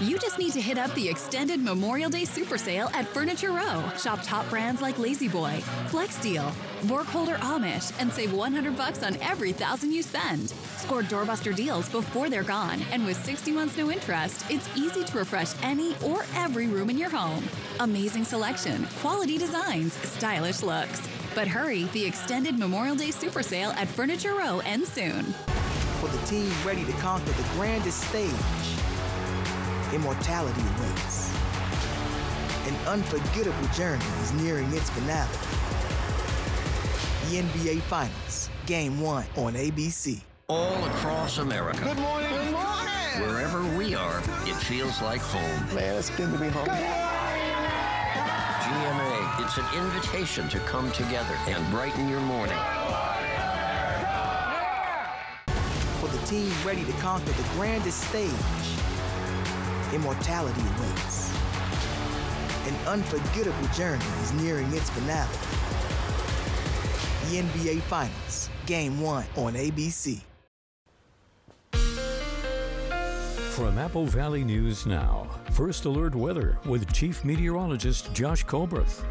You just need to hit up the extended Memorial Day Super Sale at Furniture Row. Shop top brands like Lazy Boy, Flex Deal, Borkholder Amish, and save $100 on every $1,000 you spend. Score doorbuster deals before they're gone, and with 60 months no interest, it's easy to refresh any or every room in your home. Amazing selection, quality designs, stylish looks. But hurry, the extended Memorial Day Super Sale at Furniture Row ends soon. For the team ready to conquer the grandest stage, immortality awaits. An unforgettable journey is nearing its finale. The NBA Finals, Game 1 on ABC. All across America. Good morning. Good morning. Wherever we are, it feels like home. Man, it's good to be home. GMA, it's an invitation to come together and brighten your morning. For the team ready to conquer the grandest stage, immortality awaits. An unforgettable journey is nearing its finale. The NBA Finals, Game 1 on ABC. From Apple Valley News Now, First Alert Weather with Chief Meteorologist Josh Colbreth.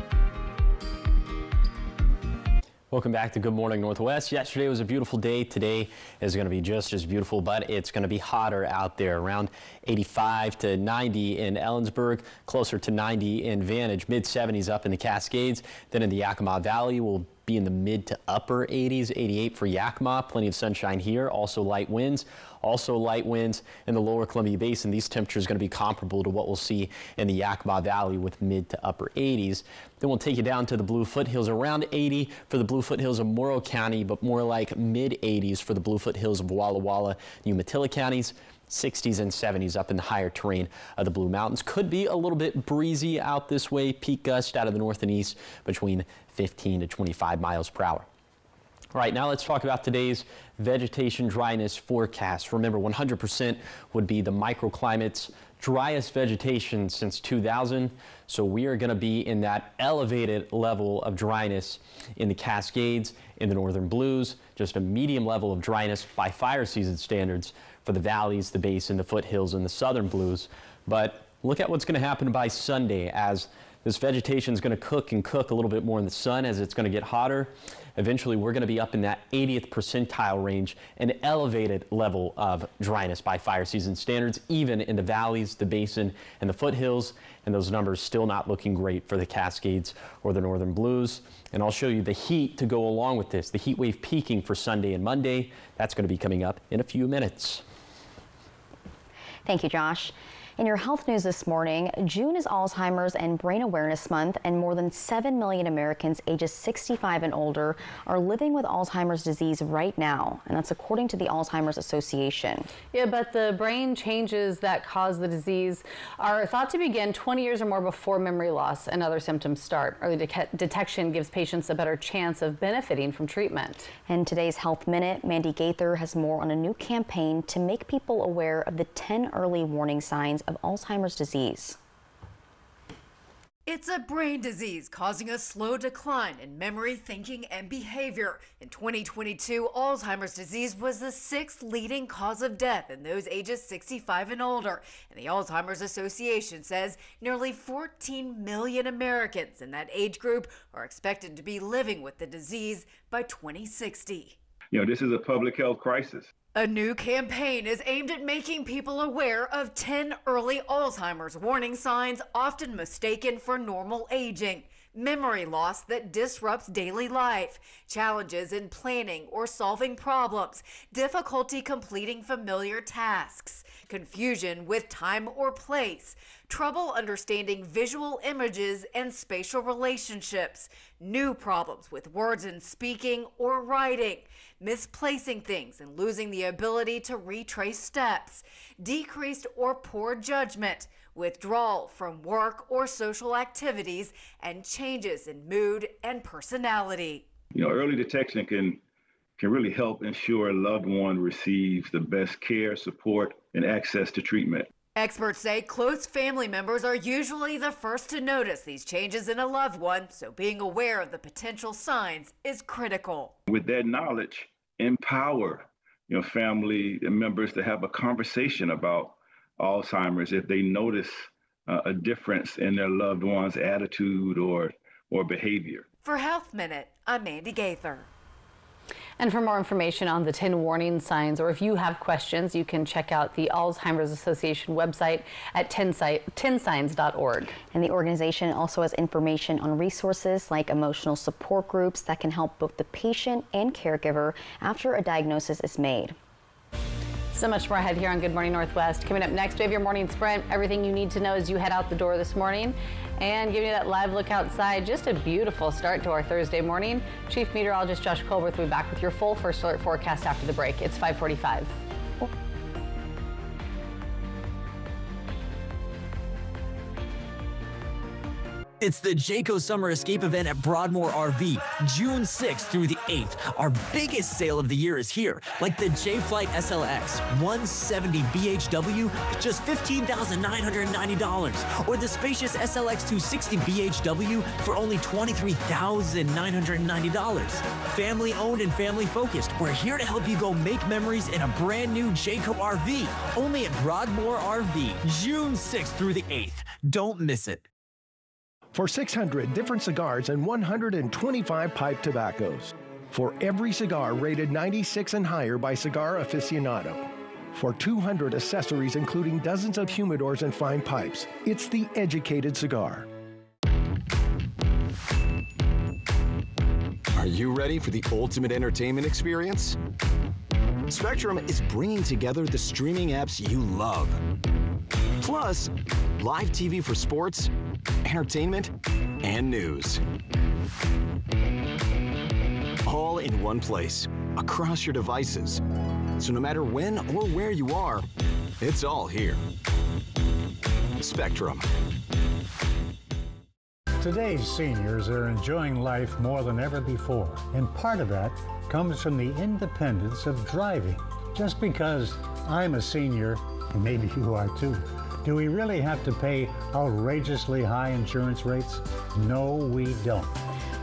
Welcome back to Good Morning Northwest. Yesterday was a beautiful day. Today is going to be just as beautiful, but it's going to be hotter out there, around 85 to 90 in Ellensburg, closer to 90 in Vantage, mid-70s up in the Cascades. Then in the Yakima Valley, we'll be in the mid to upper 80s, 88 for Yakima. Plenty of sunshine here, also light winds. Also light winds in the lower Columbia Basin. These temperatures are going to be comparable to what we'll see in the Yakima Valley with mid to upper 80s. Then we'll take you down to the Blue Foothills, around 80 for the Blue Foothills of Morrow County, but more like mid 80s for the Blue Foothills of Walla Walla, Umatilla counties. 60s and 70s up in the higher terrain of the Blue Mountains. Could be a little bit breezy out this way. Peak gust out of the north and east between 15 to 25 miles per hour. All right, now let's talk about today's vegetation dryness forecast. Remember, 100% would be the microclimate's driest vegetation since 2000. So we are going to be in that elevated level of dryness in the Cascades, in the Northern Blues, just a medium level of dryness by fire season standards for the valleys, the basin, the foothills, and the Southern Blues. But look at what's going to happen by Sunday as this vegetation is going to cook and cook a little bit more in the sun as it's going to get hotter. Eventually, we're going to be up in that 80th percentile range, an elevated level of dryness by fire season standards, even in the valleys, the basin, and the foothills. And those numbers still not looking great for the Cascades or the Northern Blues. And I'll show you the heat to go along with this. The heat wave peaking for Sunday and Monday. That's going to be coming up in a few minutes. Thank you, Josh. In your health news this morning, June is Alzheimer's and Brain Awareness Month, and more than 7 million Americans ages 65 and older are living with Alzheimer's disease right now, and that's according to the Alzheimer's Association. Yeah, but the brain changes that cause the disease are thought to begin 20 years or more before memory loss and other symptoms start. Early detection gives patients a better chance of benefiting from treatment. In today's Health Minute, Mandy Gaither has more on a new campaign to make people aware of the 10 early warning signs of Alzheimer's disease. It's a brain disease causing a slow decline in memory, thinking, and behavior. In 2022, Alzheimer's disease was the 6th leading cause of death in those ages 65 and older. And the Alzheimer's Association says nearly 14 million Americans in that age group are expected to be living with the disease by 2060. This is a public health crisis. A new campaign is aimed at making people aware of 10 early Alzheimer's warning signs often mistaken for normal aging. memory loss that disrupts daily life, challenges in planning or solving problems, difficulty completing familiar tasks, confusion with time or place, trouble understanding visual images and spatial relationships, new problems with words and speaking or writing, misplacing things and losing the ability to retrace steps, decreased or poor judgment, withdrawal from work or social activities, and changes in mood and personality. Early detection can really help ensure a loved one receives the best care, support, and access to treatment. Experts say close family members are usually the first to notice these changes in a loved one, so being aware of the potential signs is critical. With that knowledge, empower family members to have a conversation about Alzheimer's if they notice a difference in their loved one's attitude or behavior. For Health Minute, I'm Mandy Gaither. And for more information on the 10 warning signs, or if you have questions, you can check out the Alzheimer's Association website at 10signs.org. And the organization also has information on resources like emotional support groups that can help both the patient and caregiver after a diagnosis is made. So much more ahead here on Good Morning Northwest. Coming up next, we have your morning sprint. Everything you need to know as you head out the door this morning. And giving you that live look outside. Just a beautiful start to our Thursday morning. Chief Meteorologist Josh Colbert will be back with your full First Alert forecast after the break. It's 5:45. It's the Jayco Summer Escape event at Broadmoor RV, June 6th through the 8th. Our biggest sale of the year is here, like the J-Flight SLX 170 BHW, just $15,990, or the spacious SLX 260 BHW for only $23,990. Family owned and family focused, we're here to help you go make memories in a brand new Jayco RV, only at Broadmoor RV, June 6th through the 8th. Don't miss it. For 600 different cigars and 125 pipe tobaccos. For every cigar rated 96 and higher by Cigar Aficionado. For 200 accessories including dozens of humidors and fine pipes. It's the educated cigar. Are you ready for the ultimate entertainment experience? Spectrum is bringing together the streaming apps you love. Plus, live TV for sports, entertainment, and news. All in one place, across your devices. So no matter when or where you are, it's all here. Spectrum. Today's seniors are enjoying life more than ever before, and part of that comes from the independence of driving. Just because I'm a senior, and maybe you are too, do we really have to pay outrageously high insurance rates? No, we don't.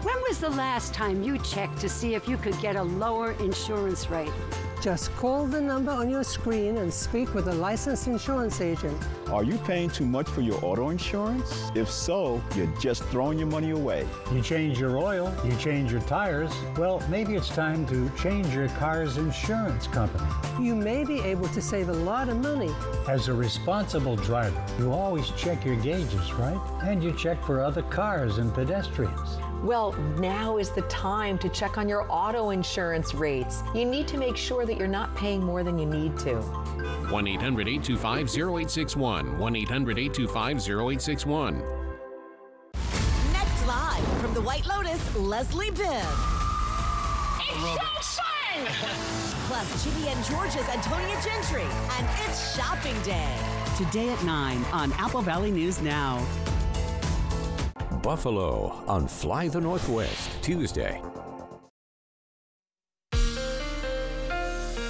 When was the last time you checked to see if you could get a lower insurance rate? Just call the number on your screen and speak with a licensed insurance agent. Are you paying too much for your auto insurance? If so, you're just throwing your money away. You change your oil, you change your tires. Well, maybe it's time to change your car's insurance company. You may be able to save a lot of money. As a responsible driver, you always check your gauges, right? And you check for other cars and pedestrians. Well, now is the time to check on your auto insurance rates. You need to make sure that you're not paying more than you need to. 1-800-825-0861. 1-800-825-0861. Next live from the White Lotus, Leslie Bibb. It's so fun! Plus Jimmy and George's Antonia Gentry. And it's shopping day. Today at 9 on Apple Valley News Now. Buffalo on Fly the Northwest, Tuesday.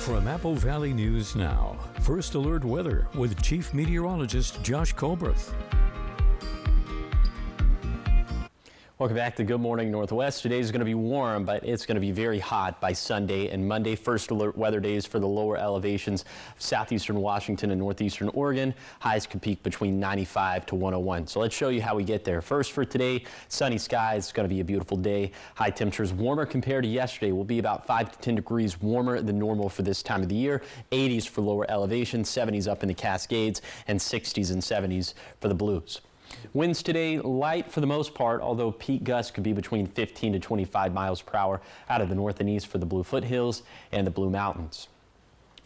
From Apple Valley News Now, First Alert Weather with Chief Meteorologist Josh Colbert. Welcome back to Good Morning Northwest. Today is going to be warm, but it's going to be very hot by Sunday and Monday. First alert weather days for the lower elevations of southeastern Washington and northeastern Oregon. Highs could peak between 95 to 101. So let's show you how we get there. First for today, sunny skies. It's going to be a beautiful day. High temperatures warmer compared to yesterday. Will be about 5 to 10 degrees warmer than normal for this time of the year. 80s for lower elevations, 70s up in the Cascades, and 60s and 70s for the Blues. Winds today light for the most part, although peak gusts could be between 15 to 25 miles per hour out of the north and east for the Blue Foothills and the Blue Mountains.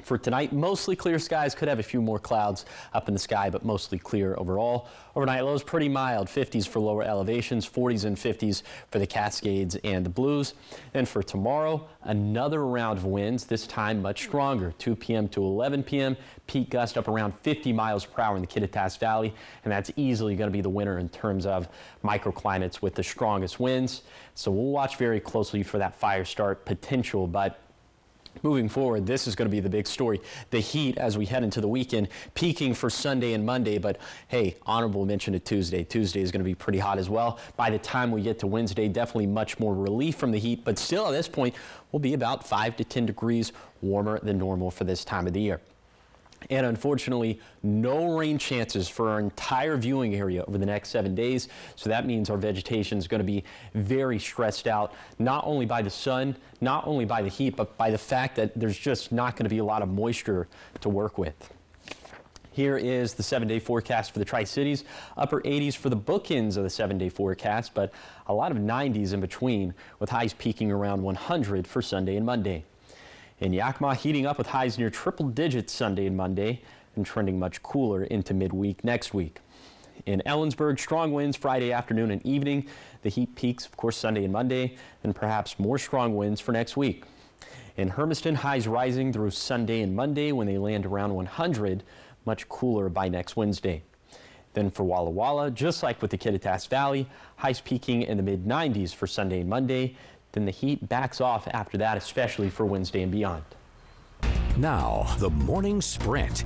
For tonight, mostly clear skies. Could have a few more clouds up in the sky, but mostly clear overall. Overnight lows pretty mild, 50s for lower elevations, 40s and 50s for the Cascades and the Blues. Then for tomorrow, another round of winds, this time much stronger, 2 p.m. to 11 p.m. Peak gust up around 50 miles per hour in the Kittitas Valley, and that's easily going to be the winner in terms of microclimates with the strongest winds. So we'll watch very closely for that fire start potential, but moving forward, this is going to be the big story. The heat as we head into the weekend, peaking for Sunday and Monday, but hey, honorable mention to Tuesday. Tuesday is going to be pretty hot as well. By the time we get to Wednesday, definitely much more relief from the heat, but still at this point, we'll be about 5 to 10 degrees warmer than normal for this time of the year. And unfortunately, no rain chances for our entire viewing area over the next 7 days. So that means our vegetation is going to be very stressed out, not only by the sun, not only by the heat, but by the fact that there's just not going to be a lot of moisture to work with. Here is the 7-day forecast for the Tri-Cities. Upper 80s for the bookends of the 7-day forecast, but a lot of 90s in between, with highs peaking around 100 for Sunday and Monday. In Yakima, heating up with highs near triple digits Sunday and Monday, and trending much cooler into midweek next week. In Ellensburg, strong winds Friday afternoon and evening. The heat peaks, of course, Sunday and Monday, and perhaps more strong winds for next week. In Hermiston, highs rising through Sunday and Monday when they land around 100, much cooler by next Wednesday. Then for Walla Walla, just like with the Kittitas Valley, highs peaking in the mid-90s for Sunday and Monday. Then the heat backs off after that, especially for Wednesday and beyond. Now, the morning sprint.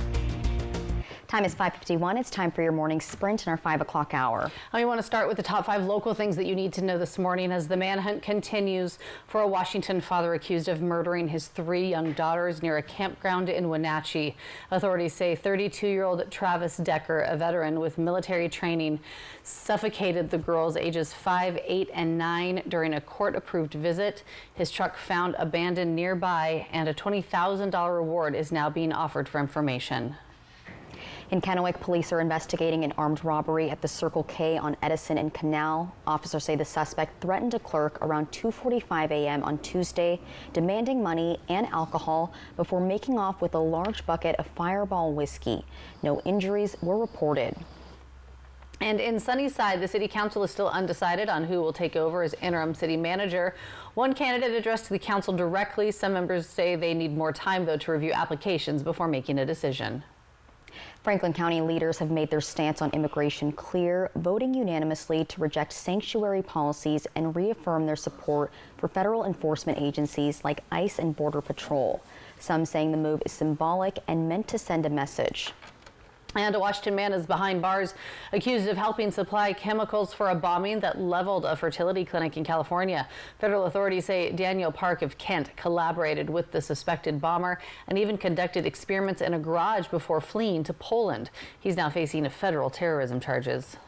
Time is 5:51. It's time for your morning sprint in our 5 o'clock hour. We want to start with the top 5 local things that you need to know this morning as the manhunt continues for a Washington father accused of murdering his 3 young daughters near a campground in Wenatchee. Authorities say 32-year-old Travis Decker, a veteran with military training, suffocated the girls ages 5, 8, and 9 during a court-approved visit. His truck found abandoned nearby, and a $20,000 reward is now being offered for information. In Kennewick, police are investigating an armed robbery at the Circle K on Edison and Canal. Officers say the suspect threatened a clerk around 2:45 a.m. on Tuesday, demanding money and alcohol before making off with a large bucket of Fireball whiskey. No injuries were reported. And in Sunnyside, the city council is still undecided on who will take over as interim city manager. One candidate addressed the council directly. Some members say they need more time, though, to review applications before making a decision. Franklin County leaders have made their stance on immigration clear, voting unanimously to reject sanctuary policies and reaffirm their support for federal enforcement agencies like ICE and Border Patrol. Some saying the move is symbolic and meant to send a message. And a Washington man is behind bars accused of helping supply chemicals for a bombing that leveled a fertility clinic in California. Federal authorities say Daniel Park of Kent collaborated with the suspected bomber and even conducted experiments in a garage before fleeing to Poland. He's now facing federal terrorism charges.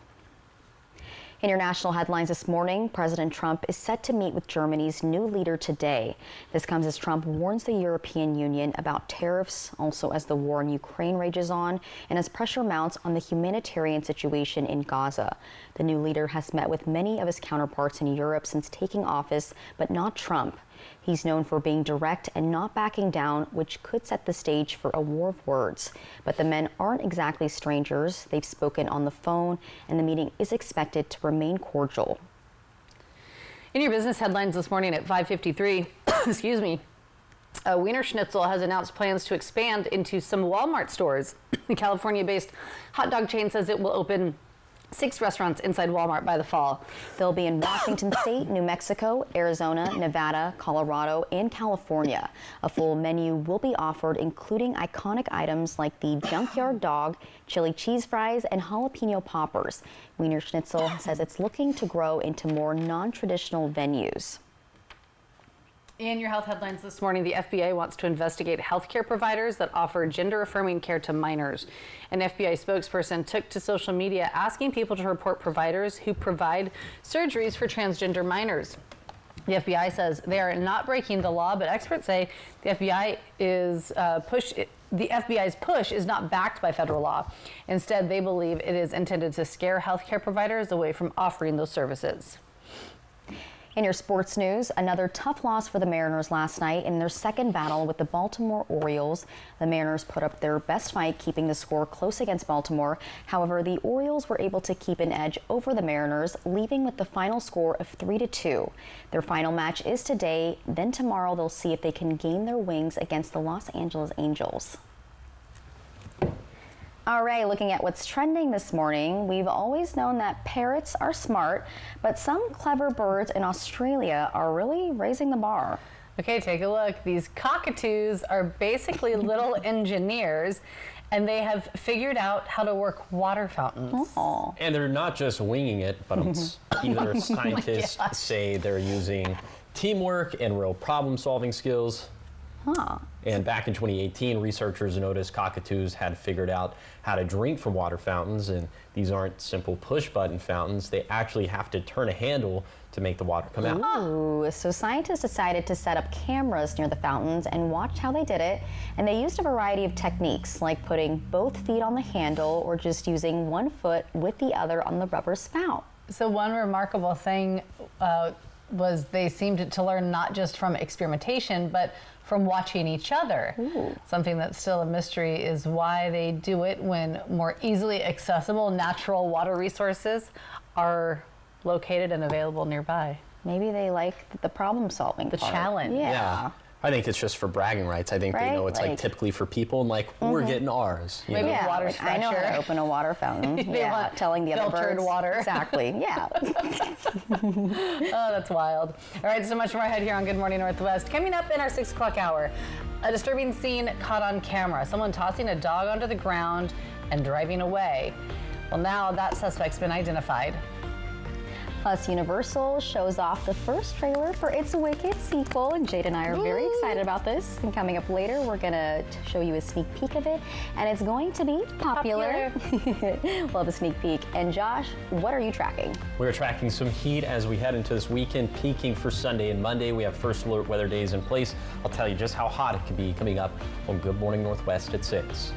International headlines this morning. President Trump is set to meet with Germany's new leader today. This comes as Trump warns the European Union about tariffs, also as the war in Ukraine rages on, and as pressure mounts on the humanitarian situation in Gaza. The new leader has met with many of his counterparts in Europe since taking office, but not Trump. He's known for being direct and not backing down, which could set the stage for a war of words. But the men aren't exactly strangers. They've spoken on the phone, and the meeting is expected to remain cordial. In your business headlines this morning at 5:53, excuse me, Wiener Schnitzel has announced plans to expand into some Walmart stores. The California-based hot dog chain says it will open 6 restaurants inside Walmart by the fall. They'll be in Washington State, New Mexico, Arizona, Nevada, Colorado, and California. A full menu will be offered, including iconic items like the Junkyard Dog, chili cheese fries, and jalapeno poppers. Wiener Schnitzel says it's looking to grow into more non-traditional venues. In your health headlines this morning, the FBI wants to investigate healthcare providers that offer gender-affirming care to minors. An FBI spokesperson took to social media asking people to report providers who provide surgeries for transgender minors. The FBI says they are not breaking the law, but experts say the FBI is the FBI's push is not backed by federal law. Instead, they believe it is intended to scare healthcare providers away from offering those services. In your sports news, another tough loss for the Mariners last night in their second battle with the Baltimore Orioles. The Mariners put up their best fight, keeping the score close against Baltimore. However, the Orioles were able to keep an edge over the Mariners, leaving with the final score of 3-2. Their final match is today. Then tomorrow they'll see if they can gain their wings against the Los Angeles Angels. All right, looking at what's trending this morning, we've always known that parrots are smart, but some clever birds in Australia are really raising the bar. Okay, take a look. These cockatoos are basically little engineers, and they have figured out how to work water fountains. Oh. And they're not just winging it, but either scientists say they're using teamwork and real problem-solving skills. Huh. And back in 2018, researchers noticed cockatoos had figured out how to drink from water fountains, and these aren't simple push-button fountains. They actually have to turn a handle to make the water come out. Ooh, so scientists decided to set up cameras near the fountains and watch how they did it. And they used a variety of techniques, like putting both feet on the handle or just using one foot with the other on the rubber spout. So one remarkable thing was they seemed to learn not just from experimentation, but from watching each other. Ooh. Something that's still a mystery is why they do it when more easily accessible natural water resources are located and available nearby. Maybe they like the problem solving The part. challenge. Yeah. I think it's just for bragging rights. I think they know it's like typically for people, and like we're getting ours. You Maybe know? water's I know how to open a water fountain. Yeah, telling the other birds. Filtered water. Exactly, yeah. Oh, that's wild. All right, so much more ahead here on Good Morning Northwest. Coming up in our 6 o'clock hour, a disturbing scene caught on camera. Someone tossing a dog onto the ground and driving away. Well, now that suspect's been identified. Plus, Universal shows off the first trailer for its Wicked sequel, and Jade and I are very excited about this. And coming up later, we're going to show you a sneak peek of it, and it's going to be popular. We'll have a sneak peek. And Josh, what are you tracking? We're tracking some heat as we head into this weekend, peaking for Sunday and Monday. We have first alert weather days in place. I'll tell you just how hot it could be coming up on Good Morning Northwest at 6.